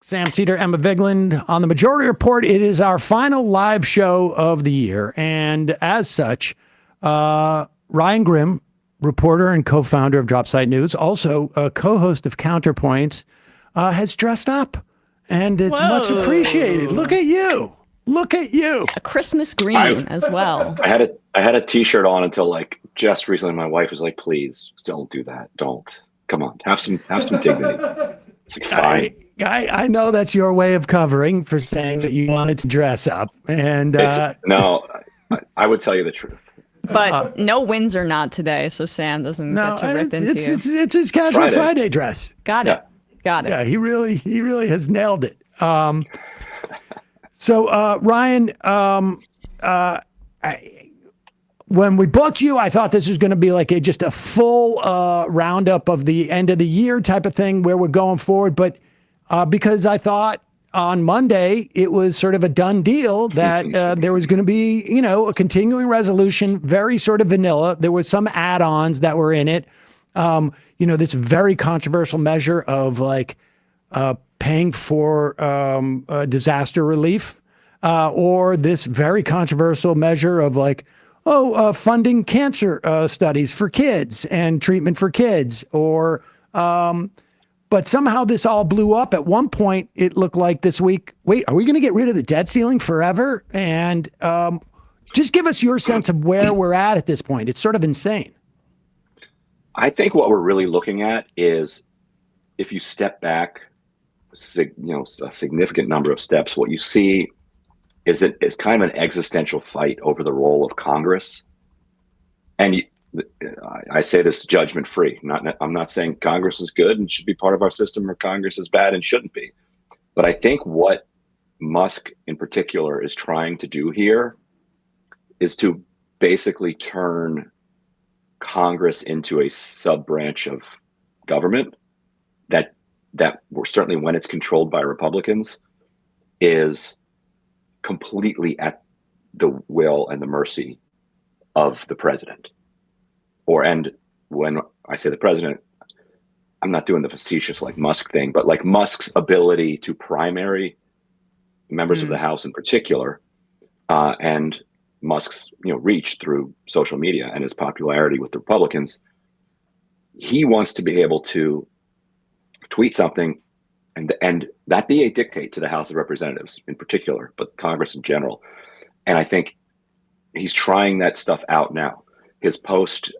Sam Seder, Emma Vigeland on the Majority Report. It is our final live show of the year. And as such, Ryan Grimm, reporter and co-founder of Dropsite News, also a co-host of Counterpoints, has dressed up. And it's much appreciated. Look at you. Look at you. A Christmas green as well. I had a t-shirt on until like just recently. My wife was like, please don't do that. Don't. Come on. Have some dignity. It's like, fine. I know that's your way of covering for saying that you wanted to dress up. And no, I would tell you the truth. But no Windsor nod today, so Sam doesn't get to rip into you. It's his casual Friday dress. Got it. Yeah, he really has nailed it. So Ryan, when we booked you, I thought this was going to be like just a full roundup of the end of the year type of thing where we're going forward. But because I thought on Monday it was sort of a done deal that there was going to be, a continuing resolution, very sort of vanilla. There were some add-ons that were in it. This very controversial measure of like paying for disaster relief, or this very controversial measure of like, funding cancer studies for kids and treatment for kids, or but somehow this all blew up. At one point, it looked like this week, wait, are we going to get rid of the debt ceiling forever? And just give us your sense of where we're at this point. It's sort of insane. I think what we're really looking at is, if you step back, a significant number of steps, what you see is it's kind of an existential fight over the role of Congress. And I say this judgment free. I'm not saying Congress is good and should be part of our system, or Congress is bad and shouldn't be. But I think what Musk in particular is trying to do here is to basically turn Congress into a sub-branch of government that certainly when it's controlled by Republicans is completely at the will and the mercy of the president. And when I say the president, I'm not doing the facetious like Musk thing, but like Musk's ability to primary members of the House in particular, and Musk's reach through social media and his popularity with the Republicans. He wants to be able to tweet something and that be a dictate to the House of Representatives in particular, but Congress in general. And I think he's trying that stuff out now. His post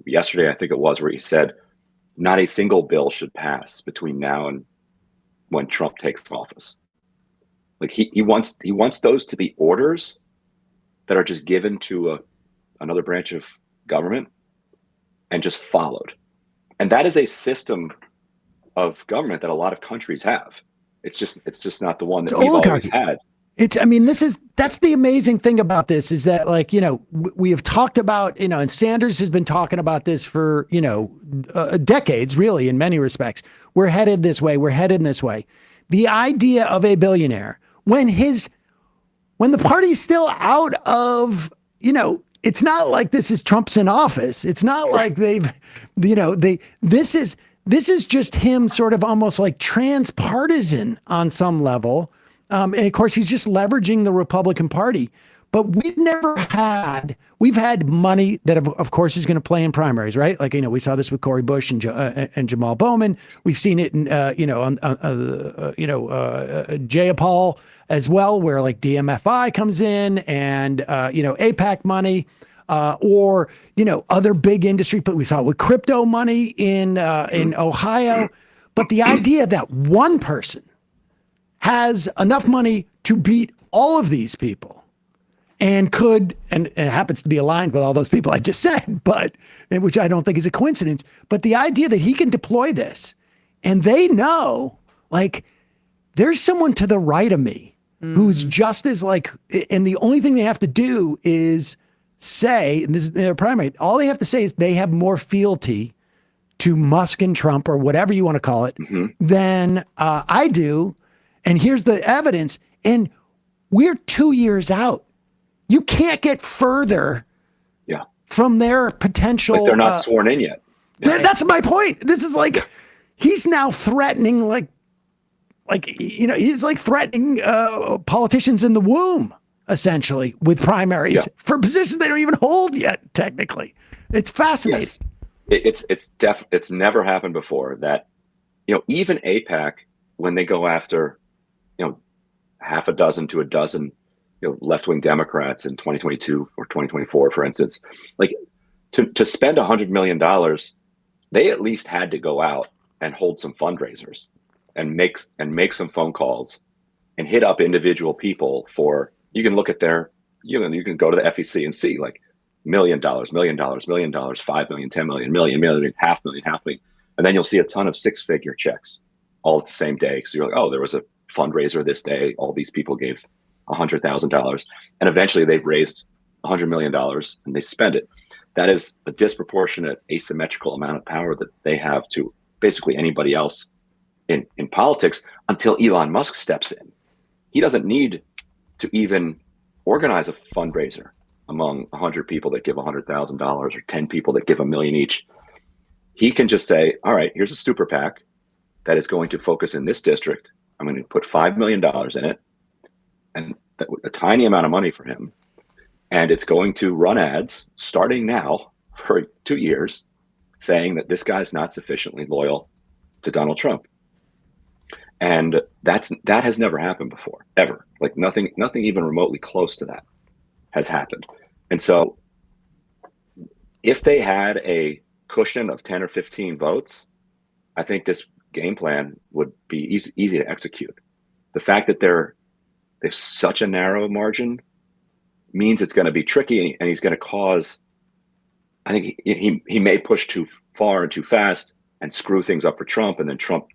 yesterday, I think it was, where he said, not a single bill should pass between now and when Trump takes office. Like he wants those to be orders that are just given to another branch of government and just followed. And that is a system of government that a lot of countries have. It's just not the one that we've always had. That's the amazing thing about this is that, like, we have talked about, and Sanders has been talking about this for, decades, really, in many respects. We're headed this way. We're headed this way. The idea of a billionaire when the party's still out of, it's not like this is Trump's in office. It's not like this is just him sort of almost like transpartisan on some level. And of course, he's just leveraging the Republican Party. But we've had money that, of course, is going to play in primaries, right? Like, we saw this with Cori Bush and Jamal Bowman. We've seen it in, Jayapal as well, where like DMFI comes in and, APAC money, or, other big industry. But we saw it with crypto money in Ohio. But the idea that one person has enough money to beat all of these people and it happens to be aligned with all those people I just said, which I don't think is a coincidence, but the idea that he can deploy this and they know, like, there's someone to the right of me who's just as like, and the only thing they have to do is say, and this is their primary, all they have to say is they have more fealty to Musk and Trump or whatever you want to call it than I do. And here's the evidence. And we're 2 years out. You can't get further from their potential. Like they're not sworn in yet. That's my point. This is like, he's now threatening like like, he's like threatening politicians in the womb, essentially, with primaries for positions they don't even hold yet, technically. It's fascinating. Yes. It's never happened before that, even AIPAC, when they go after, half a dozen to a dozen, left-wing Democrats in 2022 or 2024, for instance, like to spend $100 million, they at least had to go out and hold some fundraisers and make some phone calls and hit up individual people for, you can look at their, you can go to the FEC and see like $1 million, $1 million, $1 million, 5 million, 10 million, million, half million. And then you'll see a ton of 6-figure checks all at the same day. So you're like, oh, there was a fundraiser this day. All these people gave $100,000. And eventually they've raised $100 million and they spend it. That is a disproportionate asymmetrical amount of power that they have to basically anybody else in politics until Elon Musk steps in. He doesn't need to even organize a fundraiser among 100 people that give $100,000 or 10 people that give $1 million each. He can just say, all right, here's a super PAC that is going to focus in this district. I'm going to put $5 million in it, and a tiny amount of money for him. And it's going to run ads starting now for 2 years saying that this guy's not sufficiently loyal to Donald Trump. And that has never happened before, ever. Like nothing even remotely close to that has happened. And so if they had a cushion of 10 or 15 votes, I think this game plan would be easy to execute. The fact that there's such a narrow margin means it's going to be tricky, and he's going to cause, I think he may push too far and too fast and screw things up for Trump, and then Trump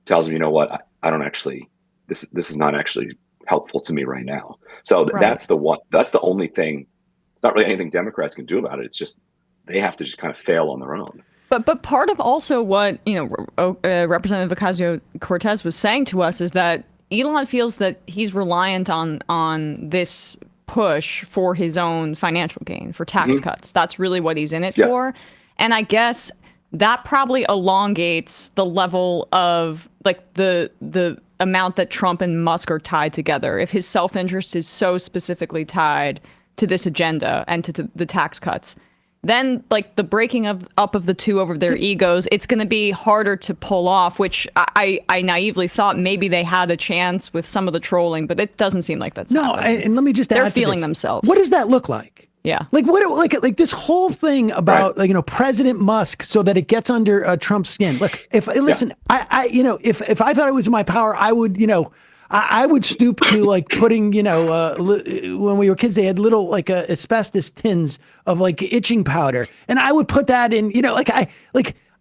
tells him, you know what, I don't actually, this is not actually helpful to me right now. So that's the only thing. It's not really anything Democrats can do about it. It's just they have to just kind of fail on their own. But part of also what Representative Ocasio-Cortez was saying to us is that Elon feels that he's reliant on this push for his own financial gain, for tax cuts. That's really what he's in it for. And I guess that probably elongates the level of like the amount that Trump and Musk are tied together. If his self-interest is so specifically tied to this agenda and to the tax cuts, then like the breaking up of the two over their egos, it's going to be harder to pull off, which I naively thought maybe they had a chance with some of the trolling, but it doesn't seem like that's happening. And let me just add, they're feeling themselves. What does that look like? Yeah. Like like this whole thing about President Musk, so that it gets under Trump's skin. Look, if I thought it was in my power, I would, I would stoop to like putting, when we were kids, they had little like asbestos tins of like itching powder, and I would put that in,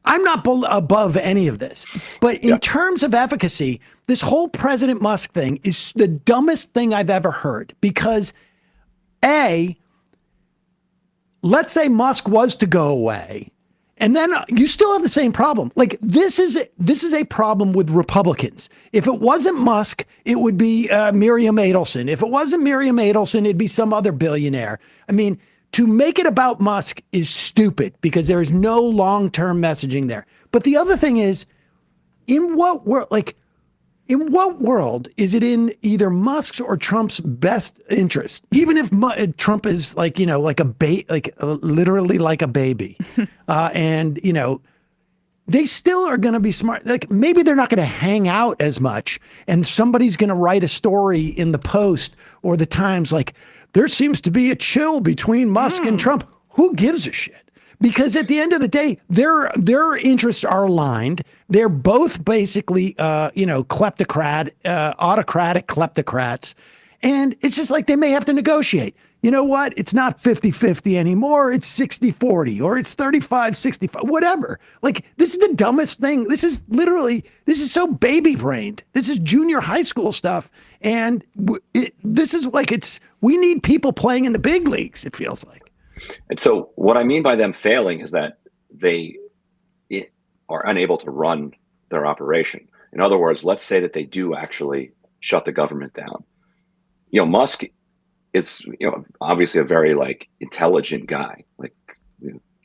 I'm not above any of this, but in terms of efficacy, this whole President Musk thing is the dumbest thing I've ever heard, because let's say Musk was to go away, and then you still have the same problem. Like this is a problem with Republicans. If it wasn't Musk, it would be Miriam Adelson. If it wasn't Miriam Adelson, it'd be some other billionaire. I mean, to make it about Musk is stupid because there is no long-term messaging there. But the other thing is, in what world is it in either Musk's or Trump's best interest? Even if Trump is literally like a baby, and they still are going to be smart. Like maybe they're not going to hang out as much, and somebody's going to write a story in the Post or the Times like there seems to be a chill between Musk and Trump. Who gives a shit? Because at the end of the day, their interests are aligned. They're both basically, autocratic kleptocrats. And it's just like they may have to negotiate. You know what? It's not 50-50 anymore. It's 60-40 or it's 35-65, whatever. Like, this is the dumbest thing. This is so baby brained. This is junior high school stuff. And we need people playing in the big leagues, it feels like. And so what I mean by them failing is that they are unable to run their operation. In other words, let's say that they do actually shut the government down. Musk is, obviously a very intelligent guy,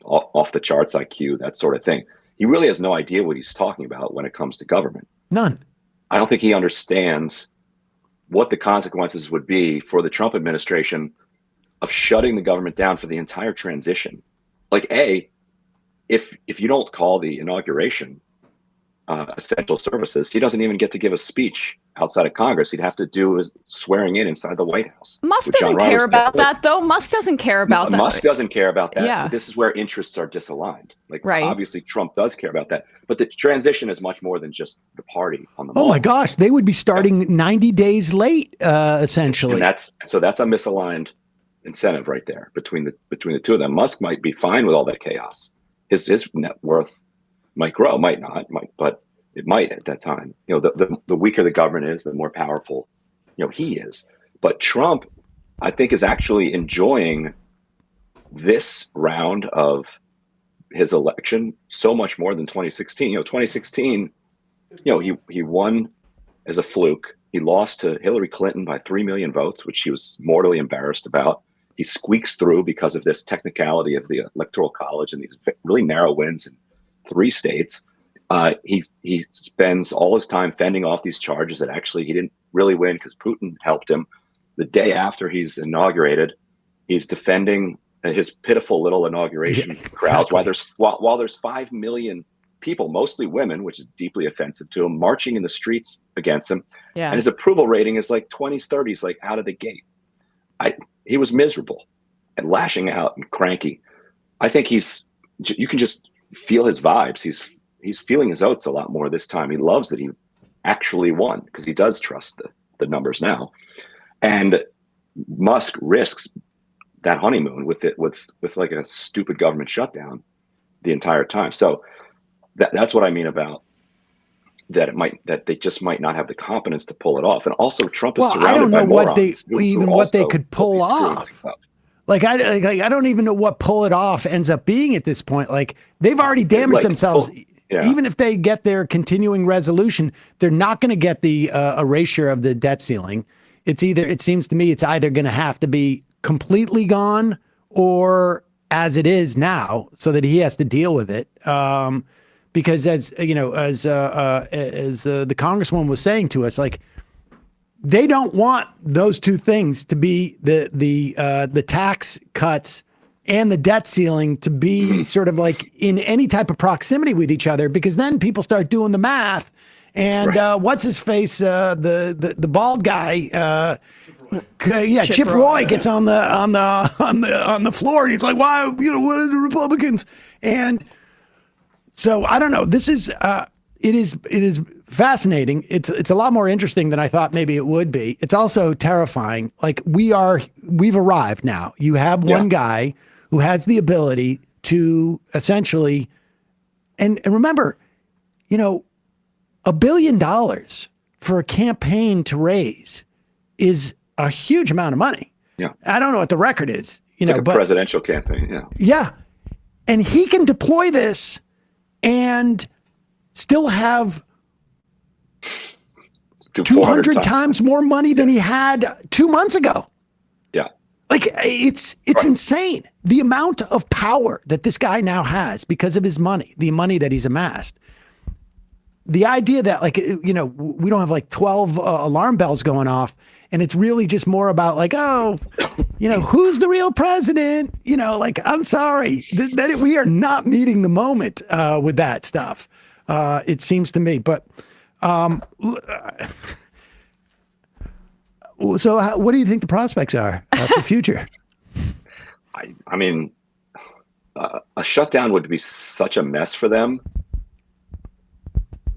off the charts IQ, that sort of thing. He really has no idea what he's talking about when it comes to government. None. I don't think he understands what the consequences would be for the Trump administration of shutting the government down for the entire transition. Like, if you don't call the inauguration essential services, he doesn't even get to give a speech outside of Congress. He'd have to do his swearing in inside the White House. Musk doesn't care about that, though. Musk doesn't care about that. Musk doesn't care about that. Yeah. This is where interests are disaligned. Like, right. Obviously, Trump does care about that. But the transition is much more than just the party on the Oh, my gosh. They would be starting 90 days late, essentially. And that's a misaligned incentive right there between the two of them. Musk might be fine with all that chaos. His net worth might grow, might not, but it might at that time. The weaker the government is, the more powerful, he is. But Trump, I think, is actually enjoying this round of his election so much more than 2016. 2016, he won as a fluke. He lost to Hillary Clinton by 3 million votes, which she was mortally embarrassed about. He squeaks through because of this technicality of the Electoral College and these really narrow wins in 3 states. He spends all his time fending off these charges that actually he didn't really win because Putin helped him. The day after he's inaugurated, he's defending his pitiful little inauguration crowds. While there's 5 million people, mostly women, which is deeply offensive to him, marching in the streets against him. Yeah. And his approval rating is like 20s, 30s, like out of the gate. He was miserable and lashing out and cranky. I think you can just feel his vibes. He's feeling his oats a lot more this time. He loves that he actually won because he does trust the numbers now. And Musk risks that honeymoon with like a stupid government shutdown the entire time. So that's what I mean about that they just might not have the competence to pull it off. And also Trump is surrounded by morons what they could pull off. Like I don't even know what pull it off ends up being at this point. Like they've already damaged themselves. Yeah. Even if they get their continuing resolution, they're not going to get the erasure of the debt ceiling. It seems to me it's either going to have to be completely gone or as it is now, so that he has to deal with it. Because as the Congresswoman was saying to us, like they don't want those two things to be the tax cuts and the debt ceiling to be sort of like in any type of proximity with each other, because then people start doing the math. And what's his face? The bald guy. Chip Roy gets on the floor and he's like, "Why? What are the Republicans?" And so I don't know. This is it is fascinating. It's a lot more interesting than I thought maybe it would be. It's also terrifying. Like we've arrived now. You have one guy who has the ability to essentially, and remember, $1 billion for a campaign to raise is a huge amount of money. Yeah. I don't know what the record is, like a presidential campaign. Yeah. Yeah. And he can deploy this and still have 200 times more money than he had 2 months ago. Yeah. Like it's insane. The amount of power that this guy now has because of his money, the money that he's amassed. The idea that we don't have like 12 alarm bells going off, and it's really just more about like, who's the real president? I'm sorry that we are not meeting the moment with that stuff. It seems to me, but so what do you think the prospects are for the future? I mean, a shutdown would be such a mess for them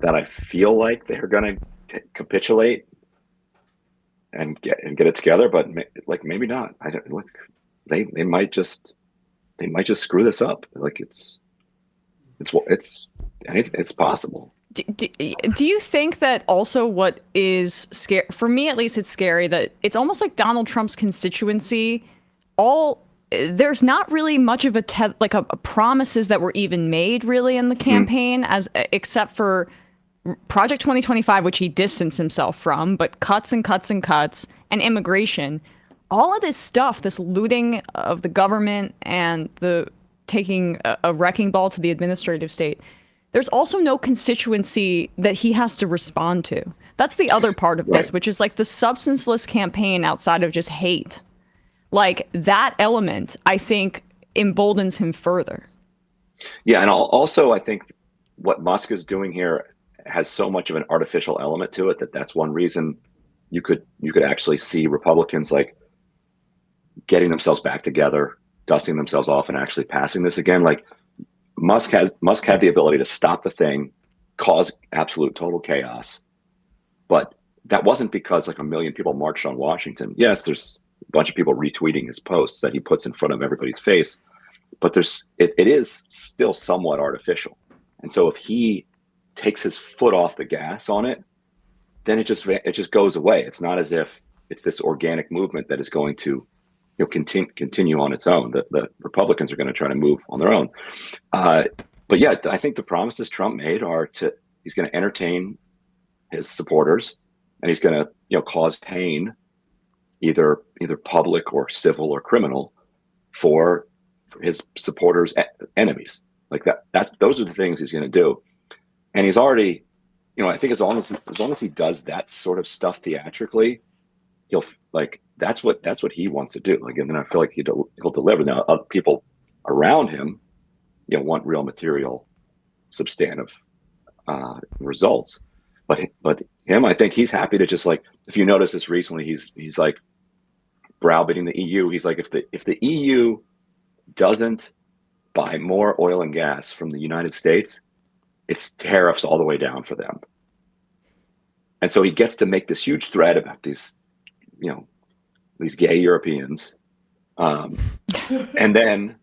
that I feel like they're going to capitulate and get it together, but maybe not. I don't look. They might just screw this up. Like it's possible. Do you think that also what is scary, for me at least, it's scary that it's almost like Donald Trump's constituency, there's not really much of a promises that were even made really in the campaign except for Project 2025, which he distanced himself from, but cuts and cuts and cuts, and immigration. All of this stuff, this looting of the government and the taking a wrecking ball to the administrative state, there's also no constituency that he has to respond to. That's the other part of this, Right. which is like the substanceless campaign outside of just hate. Like that element, I think, emboldens him further. Yeah, and also I think what Musk is doing here has so much of an artificial element to it that that's one reason you could actually see Republicans like getting themselves back together, dusting themselves off, and actually passing this again. Like Musk had the ability to stop the thing, cause absolute total chaos, but that wasn't because like a million people marched on Washington. Yes, there's a bunch of people retweeting his posts that he puts in front of everybody's face, but it is still somewhat artificial. And so if he takes his foot off the gas on it, then it just goes away. It's not as if it's this organic movement that is going to continue on its own. The Republicans are going to try to move on their own. But yeah, I think the promises Trump made are he's going to entertain his supporters, and he's going to cause pain, either public or civil or criminal, for his supporters' enemies. Like those are the things he's going to do, and he's already, I think as long as he does that sort of stuff theatrically, he'll like that's what he wants to do. Like, and then I feel like he'll deliver. Now, other people around him, want real material, substantive results. But him, I think he's happy to just like, if you notice this recently, he's like browbeating the EU. He's like, if the EU doesn't buy more oil and gas from the United States, it's tariffs all the way down for them. And so he gets to make this huge threat about these gay Europeans, and then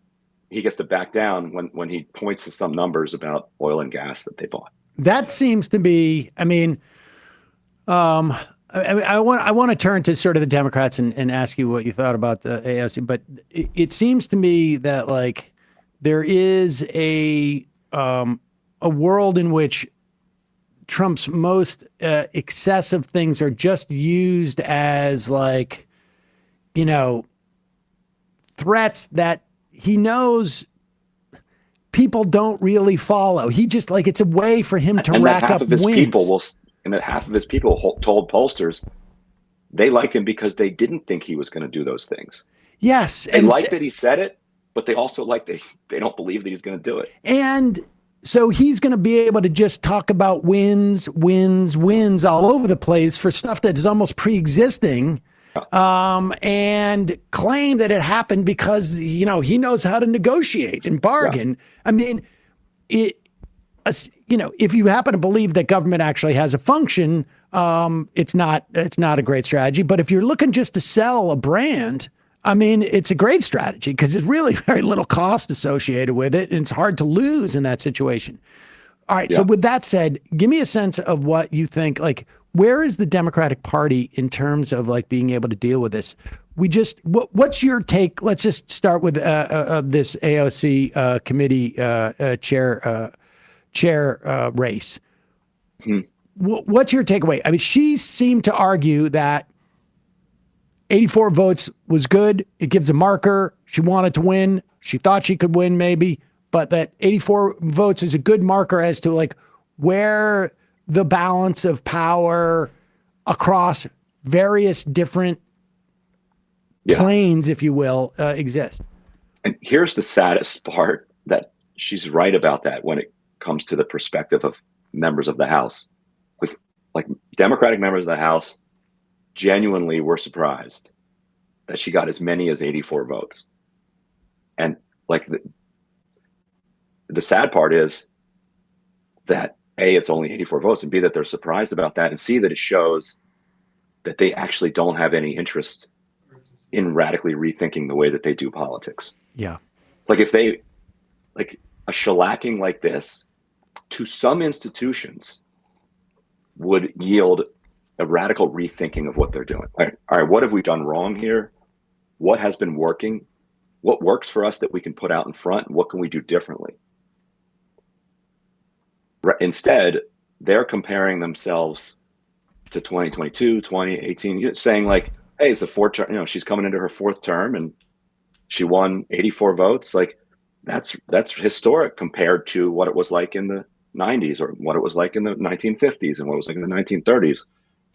he gets to back down when he points to some numbers about oil and gas that they bought. That seems to be, I mean, I want to turn to sort of the Democrats and ask you what you thought about the AOC, but it seems to me that like there is a world in which Trump's most excessive things are just used as like, threats that he knows people don't really follow. He just like, it's a way for him to rack up wins. And that half of his people told pollsters they liked him because they didn't think he was going to do those things. Yes. They like that he said it, but they also like they don't believe that he's going to do it. And so he's going to be able to just talk about wins all over the place for stuff that is almost pre-existing, and claim that it happened because, he knows how to negotiate and bargain. Yeah. I mean, if you happen to believe that government actually has a function, it's not a great strategy. But if you're looking just to sell a brand, I mean, it's a great strategy because there's really very little cost associated with it, and it's hard to lose in that situation. All right. Yeah. So with that said, give me a sense of what you think, like, where is the Democratic Party in terms of like being able to deal with this? What's your take? Let's just start with this AOC committee chair race. Hmm. What's your takeaway? I mean, she seemed to argue that 84 votes was good. It gives a marker. She wanted to win. She thought she could win maybe, but that 84 votes is a good marker as to like where the balance of power across various different planes, if you will, exist. And here's the saddest part, that she's right about that when it comes to the perspective of members of the House. Like Democratic members of the House genuinely were surprised that she got as many as 84 votes. And like the sad part is that A, it's only 84 votes, and B, that they're surprised about that, and C, that it shows that they actually don't have any interest in radically rethinking the way that they do politics. Yeah. Like if they, like a shellacking like this to some institutions would yield a radical rethinking of what they're doing. All right, what have we done wrong here? What has been working? What works for us that we can put out in front? And what can we do differently? Instead, they're comparing themselves to 2022, 2018, saying like, hey, it's a fourth term, she's coming into her fourth term and she won 84 votes. Like that's historic compared to what it was like in the 90s or what it was like in the 1950s and what it was like in the 1930s,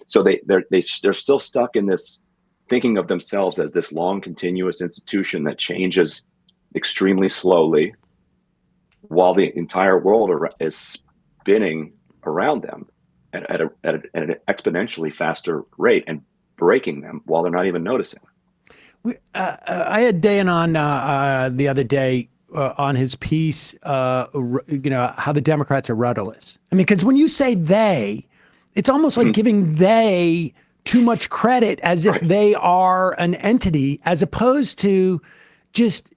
So they're still stuck in this thinking of themselves as this long, continuous institution that changes extremely slowly, while the entire world is spinning around them at an exponentially faster rate and breaking them while they're not even noticing. I had Dan on the other day on his piece, how the Democrats are rudderless. I mean, because when you say they, it's almost like giving they too much credit as if they are an entity, as opposed to just,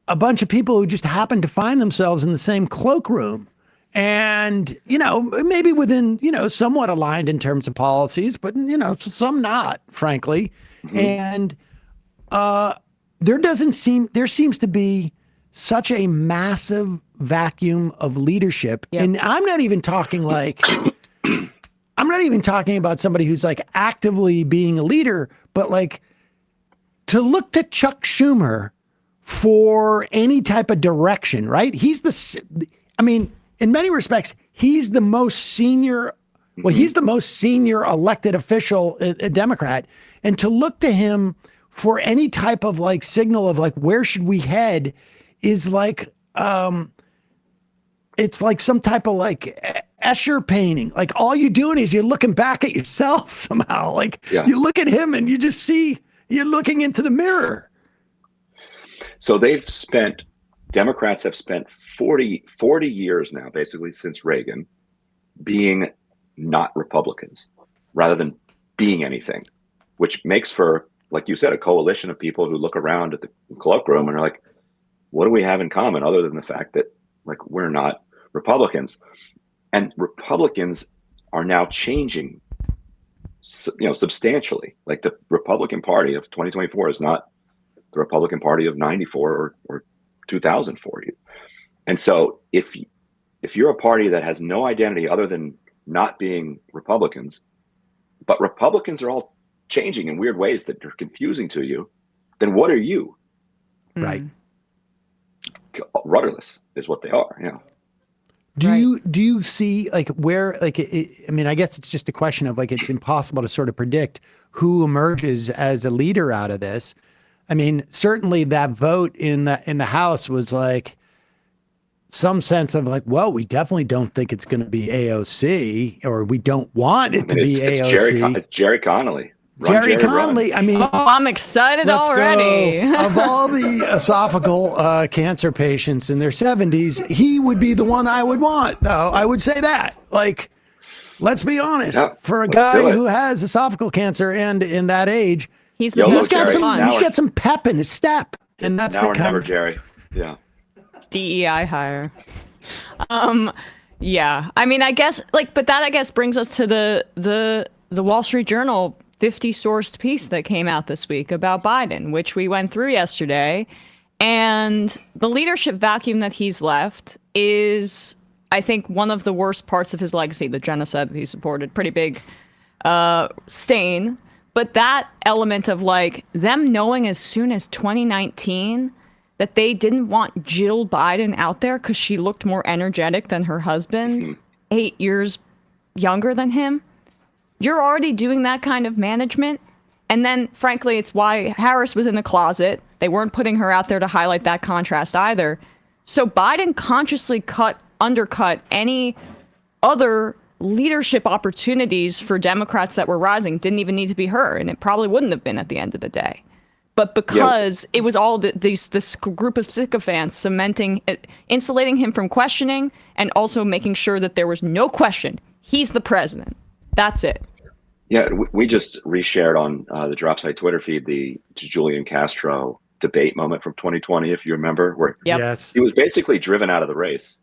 a bunch of people who just happen to find themselves in the same cloakroom. And, maybe within, somewhat aligned in terms of policies, but, some not, frankly. And there seems to be such a massive vacuum of leadership. Yep. And I'm not even talking about somebody who's like actively being a leader, but like to look to Chuck Schumer for any type of direction, right? In many respects, he's the most senior. Well, he's the most senior elected official, a Democrat. And to look to him for any type of like signal of like, where should we head is like, it's like some type of like Escher painting. Like all you're doing is you're looking back at yourself somehow. Like you look at him and you just see you're looking into the mirror. So Democrats have spent 40 years now, basically since Reagan, being not Republicans rather than being anything, which makes for, like you said, a coalition of people who look around at the cloakroom and are like, what do we have in common other than the fact that like we're not Republicans? And Republicans are now changing, substantially. Like the Republican Party of 2024 is not the Republican Party of 94 or 2004. And so if you're a party that has no identity other than not being Republicans, but Republicans are all changing in weird ways that are confusing to you, then what are you? Right. Rudderless is what they are. Yeah. Do you see like where, like, I guess it's just a question of like, it's impossible to sort of predict who emerges as a leader out of this. I mean, certainly that vote in the House was like some sense of like, well, we definitely don't think it's going to be AOC, or we don't want it to be AOC. It's Jerry Connolly. Jerry Connolly. Run. I mean, I'm excited already. Of all the esophageal cancer patients in their 70s, he would be the one I would want. No, I would say that. Like, let's be honest. Yeah, for a guy who has esophageal cancer and in that age, he's got some pep in his step, and that's now or never, Jerry. Yeah. DEI hire. Yeah. I mean, I guess but that I guess brings us to the Wall Street Journal 50 sourced piece that came out this week about Biden, which we went through yesterday. And the leadership vacuum that he's left is, I think, one of the worst parts of his legacy, the genocide that he supported. Pretty big stain. But that element of like them knowing as soon as 2019 that they didn't want Jill Biden out there because she looked more energetic than her husband, 8 years younger than him. You're already doing that kind of management. And then, frankly, it's why Harris was in the closet. They weren't putting her out there to highlight that contrast either. So Biden consciously undercut any other leadership opportunities for Democrats that were rising. Didn't even need to be her, and it probably wouldn't have been at the end of the day. But because it was all this group of sycophants insulating him from questioning, and also making sure that there was no question. He's the president. That's it. Yeah, we just reshared on the Dropsite Twitter feed the Julian Castro debate moment from 2020, if you remember, where he was basically driven out of the race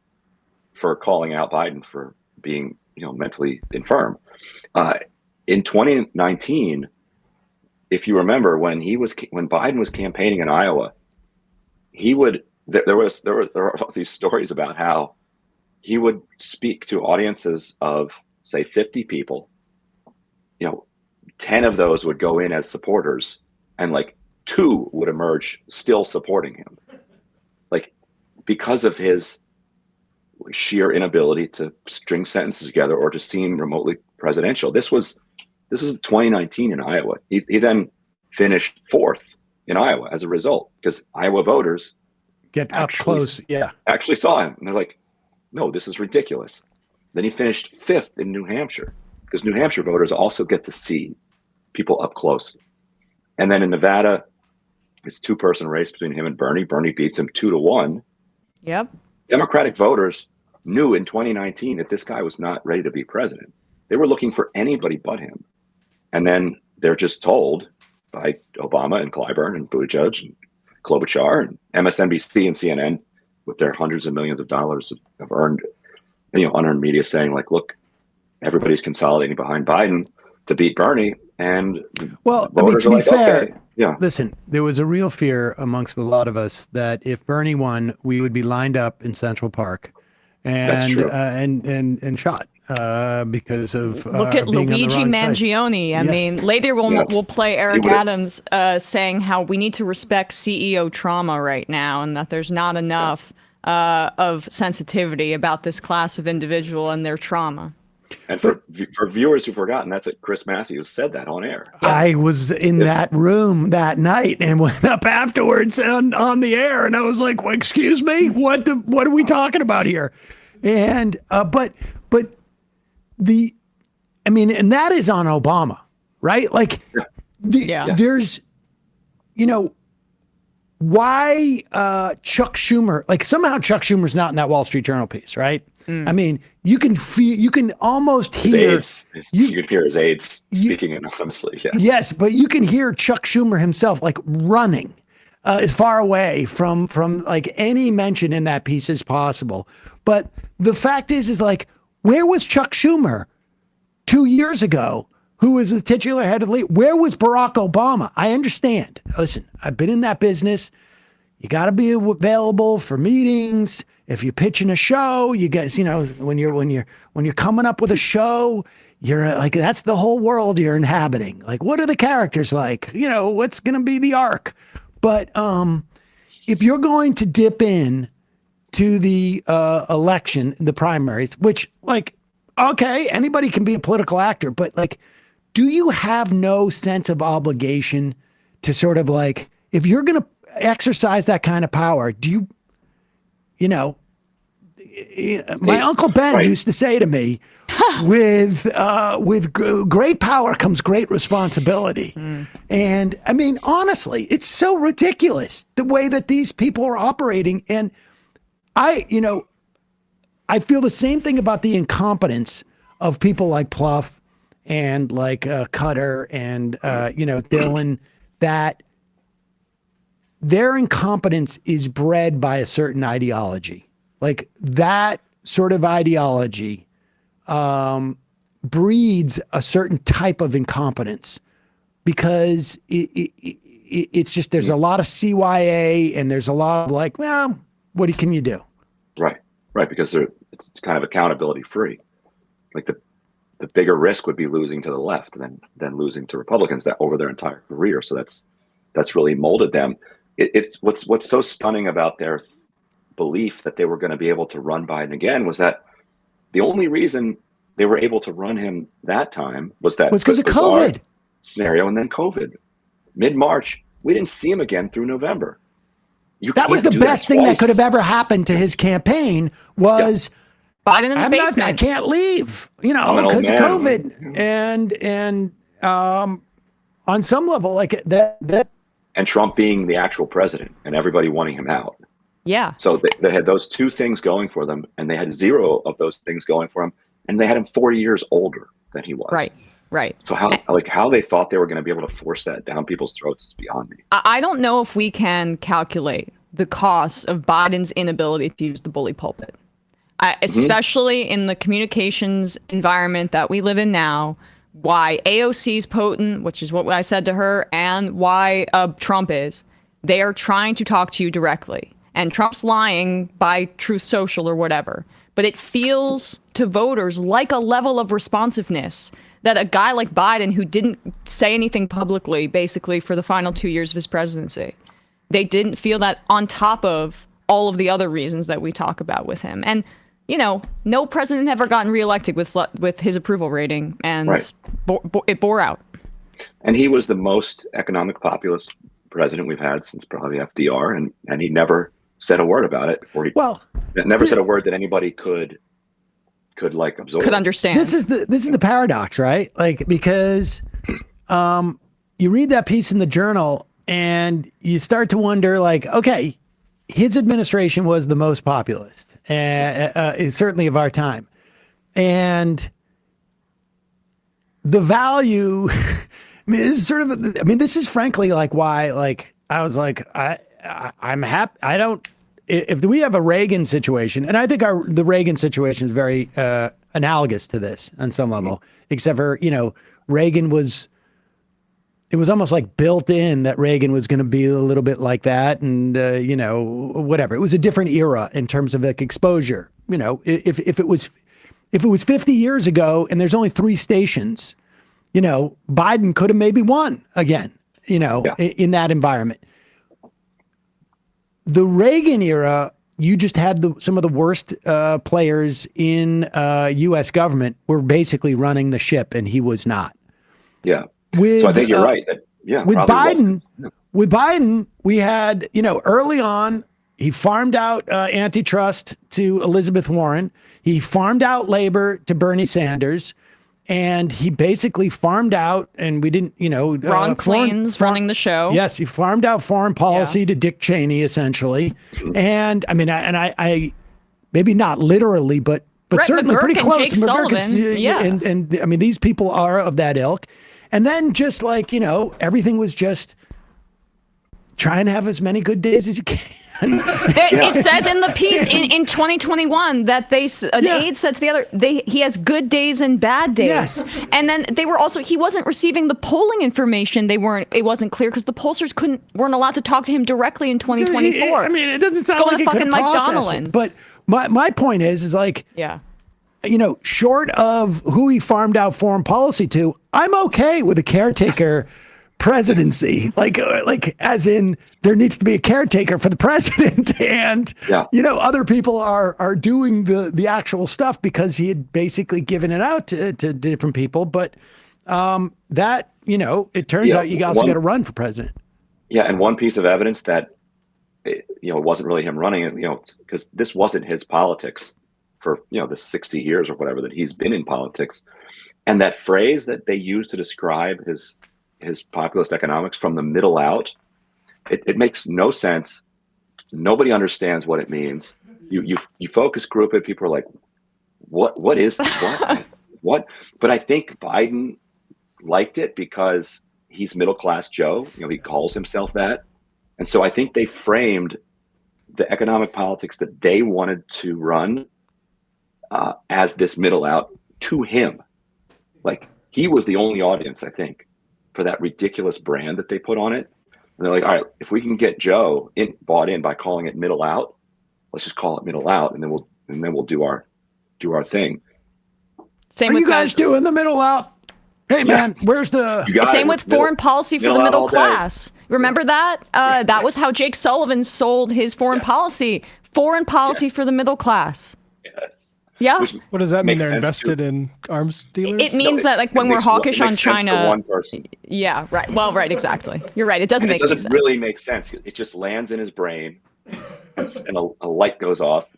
for calling out Biden for being, mentally infirm. In 2019, if you remember, when Biden was campaigning in Iowa, there are all these stories about how he would speak to audiences of, say, 50 people, 10 of those would go in as supporters, and like 2 would emerge still supporting him, like because of his sheer inability to string sentences together or to seem remotely presidential. This was 2019 in Iowa. He then finished fourth in Iowa as a result, because Iowa voters Get up close. Yeah. actually saw him, and they're like, no, this is ridiculous. Then he finished fifth in New Hampshire, because New Hampshire voters also get to see people up close. And then in Nevada, it's 2-person race between him and Bernie. Bernie beats him 2-1. Yep. Democratic voters knew in 2019 that this guy was not ready to be president. They were looking for anybody but him. And then they're just told by Obama and Clyburn and Buttigieg and Klobuchar and MSNBC and CNN, with their hundreds of millions of dollars of earned, unearned media, saying like, look, everybody's consolidating behind Biden to beat Bernie. And well, I mean, to be fair, okay, yeah. Listen, there was a real fear amongst a lot of us that if Bernie won, we would be lined up in Central Park and shot because of look at Luigi Mangione. Yes. I mean, later we'll play Eric Adams saying how we need to respect CEO trauma right now, and that there's not enough of sensitivity about this class of individual and their trauma. And for viewers who've forgotten, that's it. Chris Matthews said that on air. I was in that room that night and went up afterwards on the air, and I was like, well, "Excuse me, what are we talking about here?" And but and that is on Obama, right? Like, there's, why Chuck Schumer? Like, somehow Chuck Schumer's not in that Wall Street Journal piece, right? I mean, you can almost hear you can hear his aides speaking anonymously. Yeah. Yes, but you can hear Chuck Schumer himself like running as far away from like any mention in that piece as possible. But the fact is like, where was Chuck Schumer 2 years ago, who was the titular head of the league? Where was Barack Obama? I understand. Listen, I've been in that business. You got to be available for meetings. If you're pitching a show, you guys, when you're coming up with a show, you're like, that's the whole world you're inhabiting. Like, what are the characters like? What's going to be the arc? But if you're going to dip in to the election, the primaries, which, like, okay, anybody can be a political actor, but like, do you have no sense of obligation to sort of like, if you're going to exercise that kind of power, do you, my Uncle Ben used to say to me, with great power comes great responsibility. And I mean, honestly, it's so ridiculous the way that these people are operating. And I feel the same thing about the incompetence of people like Pluff and like Cutter and, Dylan, that their incompetence is bred by a certain ideology. Like, that sort of ideology breeds a certain type of incompetence, because it's just, there's a lot of CYA and there's a lot of like, well, what can you do? Right, because it's kind of accountability free. Like the bigger risk would be losing to the left than losing to Republicans that over their entire career. So that's really molded them. It's what's so stunning about their belief that they were going to be able to run Biden again was that the only reason they were able to run him that time was because of COVID scenario, and then COVID. Mid-March, we didn't see him again through November. That was the best thing that could have ever happened to his campaign was Biden in the basement. I can't leave, because of COVID. And on some level, like that. And Trump being the actual president and everybody wanting him out. Yeah. So they had those two things going for them, and they had zero of those things going for him, and they had him 4 years older than he was. Right. So how they thought they were going to be able to force that down people's throats is beyond me. I don't know if we can calculate the cost of Biden's inability to use the bully pulpit, especially in the communications environment that we live in now. Why AOC is potent, which is what I said to her, and why Trump is. They are trying to talk to you directly. And Trump's lying by Truth Social or whatever. But it feels to voters like a level of responsiveness that a guy like Biden, who didn't say anything publicly, basically, for the final 2 years of his presidency, they didn't feel that on top of all of the other reasons that we talk about with him. And no president ever gotten reelected with his approval rating, and Right. It bore out. And he was the most economic populist president we've had since probably FDR, and he never said a word about it, or he never said a word that anybody could like absorb, Could understand. This is the paradox, right? Like, because you read that piece in the Journal and you start to wonder, like, okay, his administration was the most populist, certainly of our time, and the value. This is frankly like why, like, I was like, I'm happy. I don't. If we have a Reagan situation, and I think the Reagan situation is very analogous to this on some level, except for, Reagan was. It was almost like built in that Reagan was going to be a little bit like that, and whatever. It was a different era in terms of like exposure. If it was 50 years ago and there's only 3 stations, Biden could have maybe won again. In that environment. The Reagan era, you just had some of the worst players in U.S. government were basically running the ship, and he was not. Yeah. So I think you're right. With Biden, we had, early on, he farmed out antitrust to Elizabeth Warren. He farmed out labor to Bernie Sanders. And he basically farmed out, and we didn't, Ron Klain's running the show. Yes, he farmed out foreign policy to Dick Cheney, essentially. And I maybe not literally, but Brett certainly McGurk pretty and close. Jake Sullivan, And these people are of that ilk. And then just like, everything was just trying to have as many good days as you can. It says in the piece in 2021 that an aide said to the other, he has good days and bad days. Yes. And then he wasn't receiving the polling information. It wasn't clear because the pollsters weren't allowed to talk to him directly in 2024. It doesn't sound like he fucking could Mike process Donnellan. it. But my point is like, short of who he farmed out foreign policy to, I'm okay with a caretaker presidency, like as in there needs to be a caretaker for the president, and other people are doing the actual stuff because he had basically given it out to different people. But it turns out you also got to run for president. Yeah, and one piece of evidence that it wasn't really him running it, because this wasn't his politics for the 60 years or whatever that he's been in politics, and that phrase that they use to describe his populist economics, from the middle out, it makes no sense. Nobody understands what it means. You focus group it, people are like, what is that? what? But I think Biden liked it because he's middle class Joe. He calls himself that, and so I think they framed the economic politics that they wanted to run as this middle out to him. Like, he was the only audience, I think, for that ridiculous brand that they put on it. And they're like, all right, if we can get Joe bought in by calling it middle out, let's just call it middle out, and then we'll do our thing. Same are with you guys doing the middle out? Hey man, where's the same with foreign policy for the middle class? Remember that? That was how Jake Sullivan sold his foreign policy. Foreign policy for the middle class. Yes. Yeah. What does that mean? They're invested in arms dealers? It means that, like, when we're hawkish on China. One person. Yeah, right. Well, right, exactly. You're right. It doesn't make sense. It doesn't really make sense. It just lands in his brain, and a light goes off,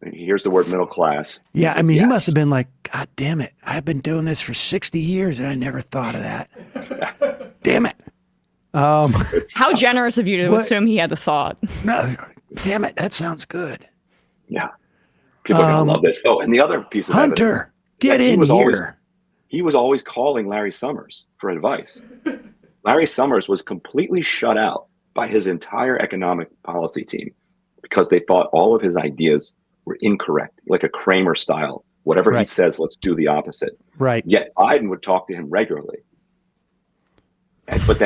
and he hears the word middle class. Yeah, he must have been like, God damn it! I've been doing this for 60 years, and I never thought of that. Damn it! How generous of you to assume he had the thought. No, damn it! That sounds good. Yeah. People are going to love this. Oh, and the other piece of Hunter, evidence, get in here. He was always calling Larry Summers for advice. Larry Summers was completely shut out by his entire economic policy team because they thought all of his ideas were incorrect, like a Kramer style. Whatever he says, let's do the opposite. Right. Yet Biden would talk to him regularly. But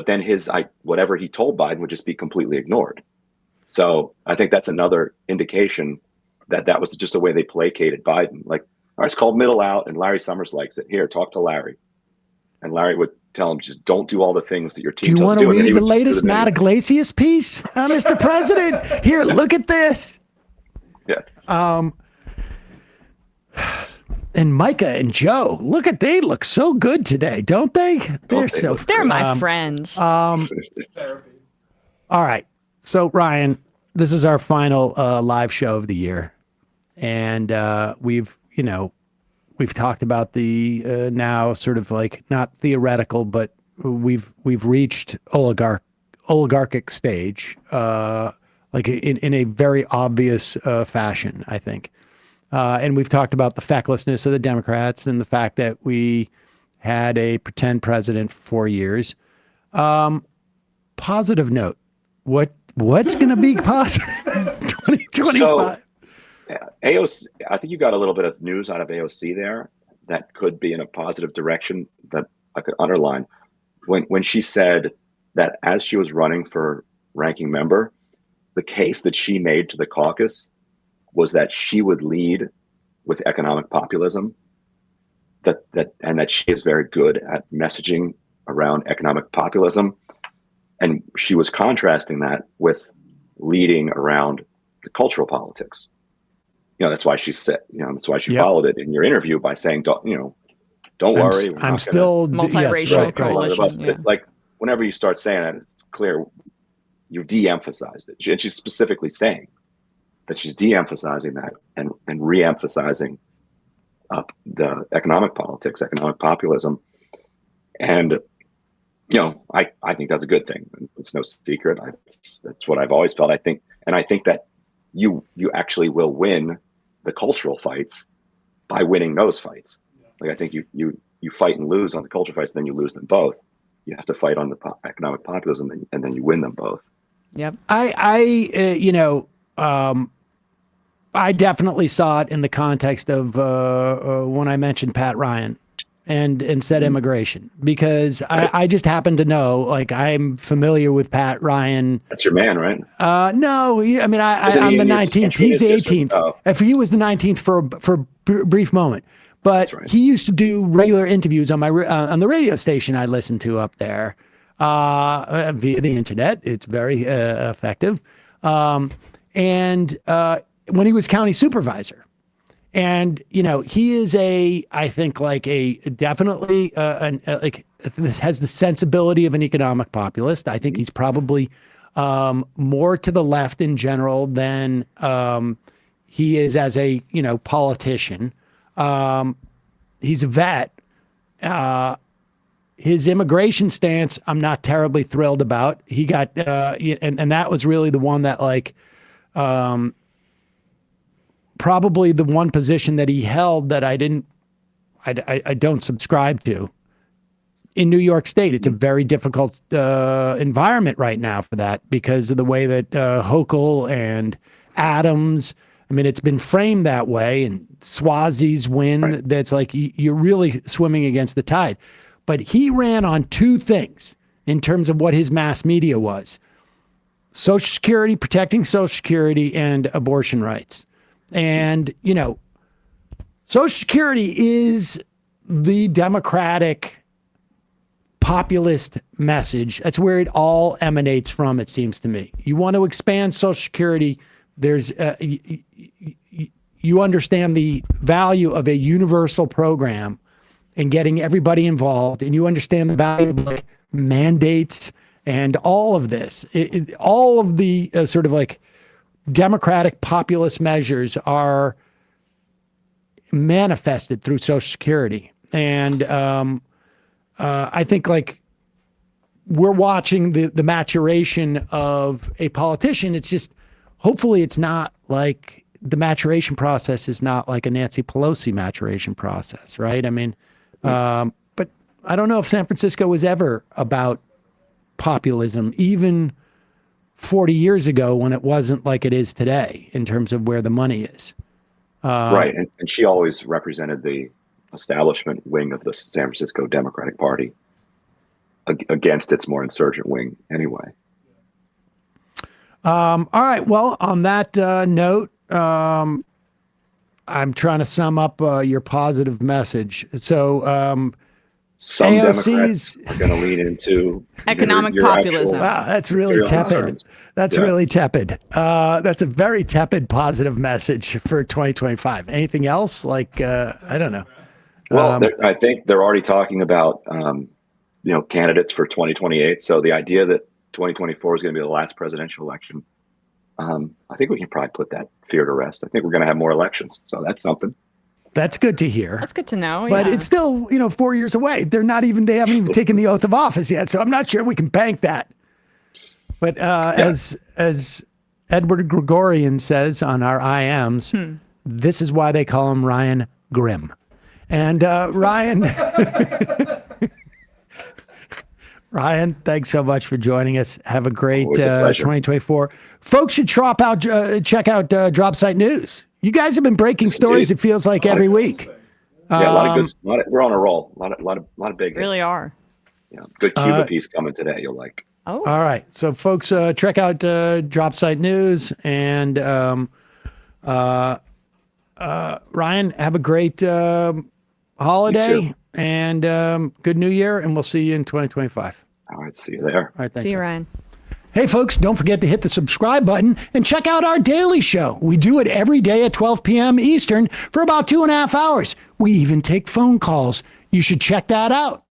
then his whatever he told Biden would just be completely ignored. So I think that's another indication that was just the way they placated Biden. Like, all right, it's called middle out, and Larry Summers likes it. Here, talk to Larry. And Larry would tell him, just don't do all the things that your team doesn't do. Do you want to read the latest Matt Iglesias piece, Mr. President? Here, look at this. Yes. And Micah and Joe, they look so good today, don't they? They're my friends. All right. So Ryan, this is our final live show of the year. And we've talked about the now sort of like not theoretical, but we've reached oligarchic stage, like in a very obvious fashion, I think. And we've talked about the fecklessness of the Democrats and the fact that we had a pretend president for 4 years. Positive note. What's going to be positive? 2025. So, AOC, I think you got a little bit of news out of AOC there that could be in a positive direction that I could underline. When she said that as she was running for ranking member, the case that she made to the caucus was that she would lead with economic populism, and that she is very good at messaging around economic populism. And she was contrasting that with leading around the cultural politics. That's why she said, that's why she followed it in your interview by saying, don't worry. I'm still multiracial coalition. Yeah. It's like whenever you start saying that, it's clear you de-emphasized it. And she's specifically saying that she's de-emphasizing that and re-emphasizing the economic politics, economic populism. And, I think that's a good thing. It's no secret. That's what I've always felt. I think that you actually will win the cultural fights by winning those fights. Like, I think you fight and lose on the cultural fights, then you lose them both. You have to fight on the economic populism, and then you win them both. Yep. I definitely saw it in the context of when I mentioned Pat Ryan and said immigration, because I just happen to know, like, I'm familiar with Pat Ryan. That's your man, right? No, I mean, I'm the 19th. He's the 18th. If he was the 19th for a brief moment, but he used to do regular interviews on my on the radio station I listened to up there via the internet. It's very effective. And when he was county supervisor. And, he is I think like definitely has the sensibility of an economic populist. I think he's probably more to the left in general than he is as a, politician. He's a vet. His immigration stance, I'm not terribly thrilled about. He got, and that was really the one that probably the one position that he held that I don't subscribe to. In New York State, it's a very difficult environment right now for that because of the way that Hochul and Adams, I mean, it's been framed that way, and Swazi's win, that's like you're really swimming against the tide. But he ran on two things in terms of what his mass media was: Social Security, protecting Social Security, and abortion rights. And, Social Security is the Democratic populist message. That's where it all emanates from, it seems to me. You want to expand Social Security, there's you understand the value of a universal program and getting everybody involved, and you understand the value of mandates and all of this. All of the sort of Democratic populist measures are manifested through Social Security. And I think we're watching the maturation of a politician. It's just, hopefully it's not like the maturation process is not like a Nancy Pelosi maturation process, right? I mean, but I don't know if San Francisco was ever about populism, even 40 years ago, when it wasn't like it is today in terms of where the money is. Right. And she always represented the establishment wing of the San Francisco Democratic Party against its more insurgent wing anyway. All right. Well, on that note, I'm trying to sum up your positive message. So some AOC's Democrats are going to lean into Economic your populism. Wow, that's really real tepid. concerns. That's Yeah. really tepid. That's a very tepid positive message for 2025. Anything else? Like, I don't know. Well, I think they're already talking about, candidates for 2028. So the idea that 2024 is going to be the last presidential election, I think we can probably put that fear to rest. I think we're going to have more elections. So that's something. That's good to hear. That's good to know. But yeah. it's still, 4 years away. They haven't even taken the oath of office yet. So I'm not sure we can bank that. But as Edward Gregorian says on our IMs, this is why they call him Ryan Grimm. And Ryan, Ryan, thanks so much for joining us. Have a great 2024. Folks should check out Drop Site News. You guys have been breaking stories, it feels like, every week. Yeah, a lot of good. We're on a roll. A lot of big hits. Really are. Yeah, good Cuba piece coming today. You'll like. Oh. All right. So, folks, check out Drop Site News. And Ryan, have a great holiday and good New Year. And we'll see you in 2025. All right. See you there. All right. Thanks. See you, Ryan. Hey, folks, don't forget to hit the subscribe button and check out our daily show. We do it every day at 12 p.m. Eastern for about 2.5 hours. We even take phone calls. You should check that out.